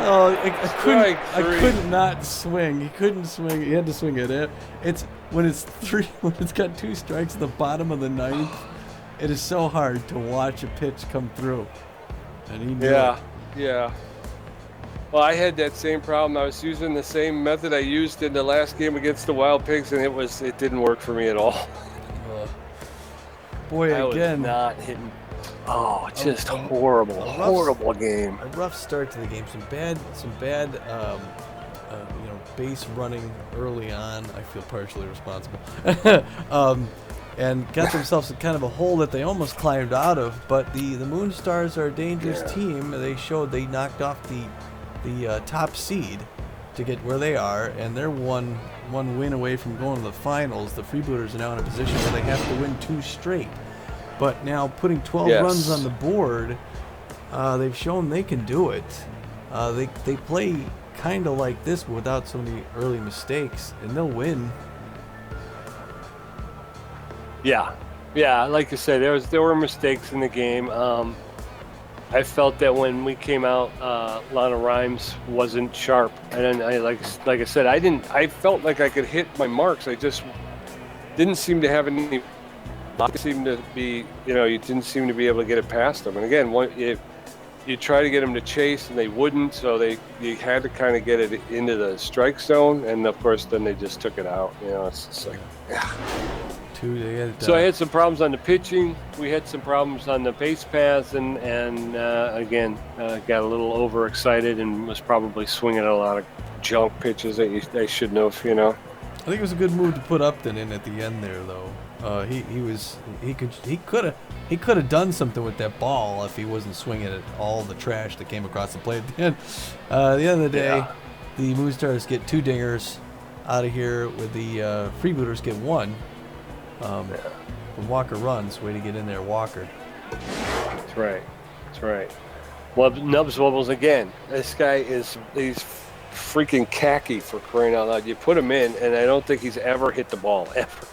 Oh, I couldn't not swing. He couldn't swing. He had to swing it. It's when it's got 2 strikes at the bottom of the ninth. It is so hard to watch a pitch come through. And he knew it. Yeah. Well, I had that same problem. I was using the same method I used in the last game against the Wild Pigs, and it didn't work for me at all. Boy, I again. was not hitting. Oh, just horrible game. A rough start to the game. Some bad, base running early on. I feel partially responsible. And got themselves in kind of a hole that they almost climbed out of. But the Moonstars are a dangerous team. They showed they knocked off the top seed to get where they are, and they're one win away from going to the finals. The Freebooters are now in a position where they have to win 2 straight. But now putting 12 runs on the board, they've shown they can do it. They play kind of like this without so many early mistakes, and they'll win. Yeah. Like I said, there were mistakes in the game. I felt that when we came out, Lana Rhymes wasn't sharp, and like I said, I felt like I could hit my marks. I just didn't seem to have any. Seemed to be, you didn't seem to be able to get it past them. And again, if you try to get them to chase, and they wouldn't, so you had to kind of get it into the strike zone, and of course, then they just took it out. It's just like, So I had some problems on the pitching. We had some problems on the base paths, and again, got a little overexcited and was probably swinging at a lot of junk pitches that they shouldn't have. I think it was a good move to put Upton in at the end there, though. He could have done something with that ball if he wasn't swinging at all the trash that came across the plate at the end. At the end of the day, the Moonstars get 2 dingers out of here, with the Freebooters get 1. When Walker runs, way to get in there, Walker. That's right. Well, Nubs wobbles again. This guy he's freaking khaki, for crying out loud. You put him in, and I don't think he's ever hit the ball ever.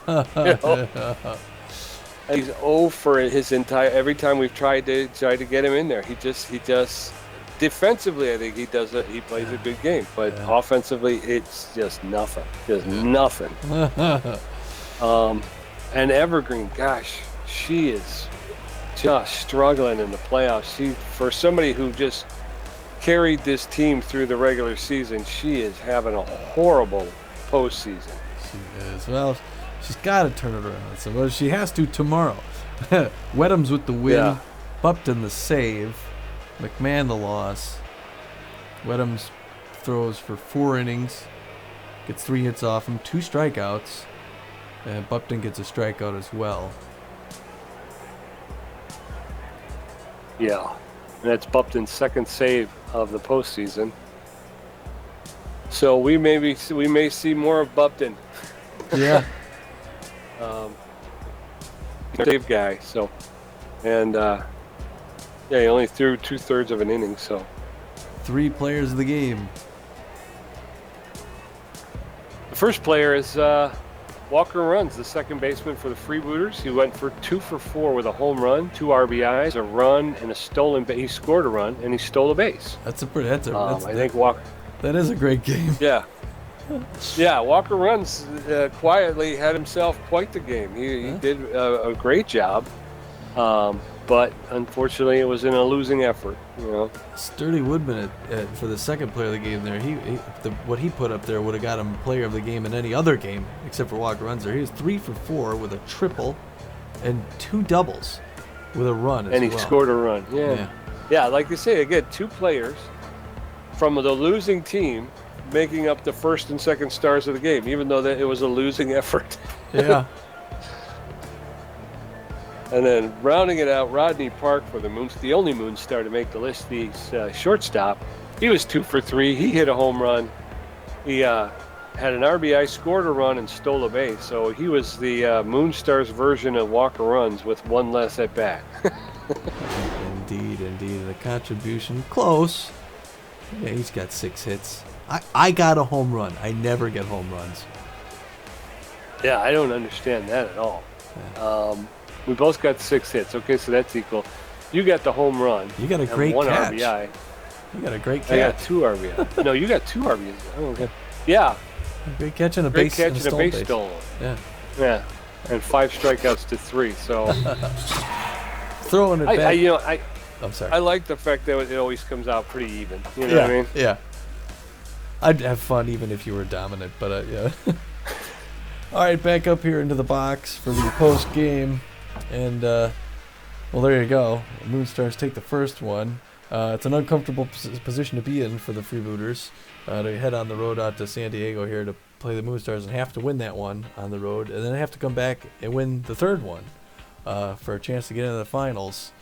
He's 0 for his entire. Every time we've tried to get him in there, he just defensively, I think he plays a good game, but offensively, it's just nothing. Nothing. And Evergreen, gosh, she is just struggling in the playoffs. For somebody who just carried this team through the regular season, she is having a horrible postseason. She is. Well, She's got to turn it around. So well, she has to tomorrow. Wedham's with the win. Yeah. Bupton the save. McMahon the loss. Wedham's throws for 4 innings. Gets 3 hits off him, 2 strikeouts. And Bupton gets a strikeout as well. Yeah. And that's Bupton's second save of the postseason. So we may see more of Bupton. Yeah. Save guy. So, and yeah, he only threw 2/3 of an inning. So 3 players of the game. the first player is Walker Runs, the second baseman for the Freebooters. He went for 2 for 4 with a home run, 2 RBIs, a run, and a stolen base. He scored a run and he stole a base. I think Walker. That is a great game. Yeah. Yeah, Walker Runs quietly had himself quite the game. He did a great job, but unfortunately it was in a losing effort. You know. Sturdy Woodman for the second player of the game there. What he put up there would have got him player of the game in any other game except for Walker Runs there. He was 3 for 4 with a triple and 2 doubles with a run as well. And he scored a run. Yeah, like you say, again, 2 players from the losing team making up the first and second stars of the game, even though it was a losing effort. Yeah. And then rounding it out, Rodney Park for the only Moonstar to make the list, the shortstop. He was 2 for 3. He hit a home run. He had an RBI, scored a run, and stole a base. So he was the Moonstars version of Walker Runs with 1 less at bat. Indeed. The contribution close. Yeah, he's got 6 hits. I got a home run. I never get home runs. Yeah, I don't understand that at all. Yeah. We both got 6 hits. Okay, so that's equal. You got the home run. You got a great 1 catch. RBI. You got a great catch. I got 2 RBI. No, you got 2 RBIs. Oh, okay. Yeah. Great catch and a Great base. catch and and a base stolen. Yeah. Yeah. And 5 strikeouts to 3. So Throwing it back. I'm sorry. I like the fact that it always comes out pretty even. You know what I mean? Yeah. I'd have fun even if you were dominant, but yeah. All right, back up here into the box for the post game, and well, there you go. Moonstars take the first one. It's an uncomfortable position to be in for the Freebooters. They head on the road out to San Diego here to play the Moonstars and have to win that one on the road, and then have to come back and win the third one for a chance to get into the finals.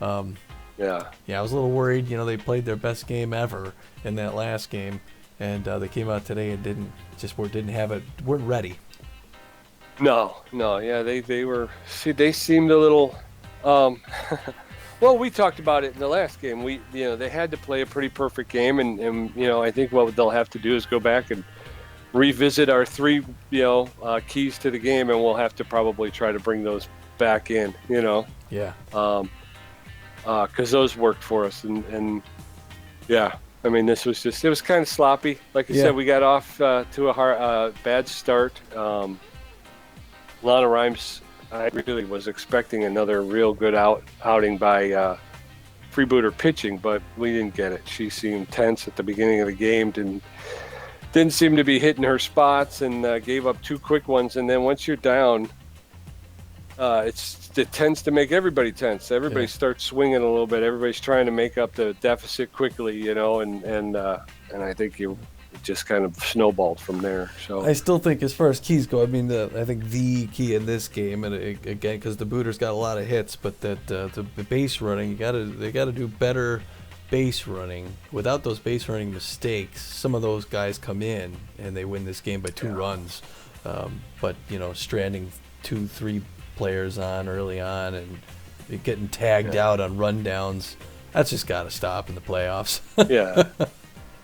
Yeah, I was a little worried. You know, they played their best game ever in that last game, and they came out today and weren't ready. No, yeah, they were. See, they seemed a little. Well, we talked about it in the last game. They had to play a pretty perfect game, and I think what they'll have to do is go back and revisit our 3 keys to the game, and we'll have to probably try to bring those back in. Yeah. Because those worked for us, and yeah, I mean, it was kind of sloppy. Like I said, we got off to a bad start. Lana Rhymes, I really was expecting another real good outing by Freebooter pitching, but we didn't get it. She seemed tense at the beginning of the game, didn't seem to be hitting her spots, and gave up 2 quick ones. And then once you're down, it tends to make everybody tense. Everybody starts swinging a little bit. Everybody's trying to make up the deficit quickly, and I think it just kind of snowballed from there. So I still think, as far as keys go, I mean, I think the key in this game, and again, because the Booters got a lot of hits, but that the base running, they got to do better base running. Without those base running mistakes, some of those guys come in and they win this game by 2 runs. But stranding 2-3 players on early on and getting tagged out on rundowns, that's just got to stop in the playoffs.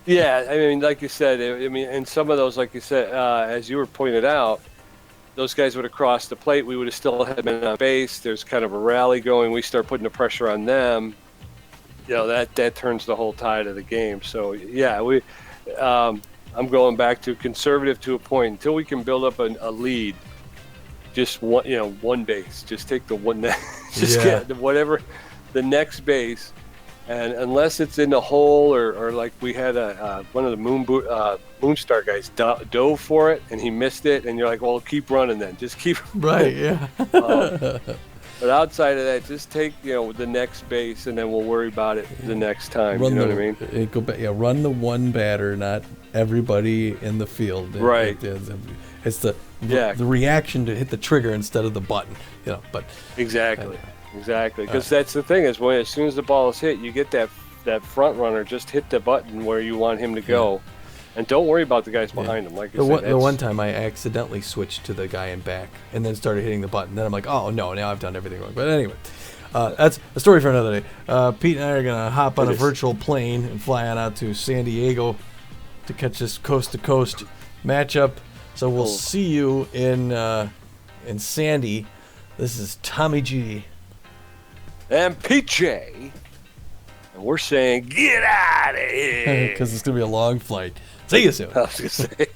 Yeah, I mean, like you said, and some of those, like you said, as you were pointed out, those guys would have crossed the plate. We would have still had men on base. There's kind of a rally going. We start putting the pressure on them. That turns the whole tide of the game. So yeah, I'm going back to conservative to a point until we can build up a lead. Just one base. Just take the one. Get whatever the next base. And unless it's in the hole or like we had one of the Moonstar guys dove for it and he missed it, and you're like, well, keep running then. Just keep Right, yeah. But outside of that, just take the next base, and then we'll worry about it the next time. Run you know what I mean? Go back, run the one batter, not everybody in the field. Right. It's the reaction to hit the trigger instead of the button. But exactly. Because that's the thing is as soon as the ball is hit, you get that front runner. Just hit the button where you want him to go, and don't worry about the guys behind him. Like I said, the one time I accidentally switched to the guy in back and then started hitting the button. Then I'm like, oh no, now I've done everything wrong. But anyway, that's a story for another day. Pete and I are gonna hop on a virtual plane and fly on out to San Diego to catch this coast to coast matchup. So we'll see you in Sandy. This is Tommy G. And PJ, and we're saying, get out of here. Because it's going to be a long flight. See you soon. I was going to say.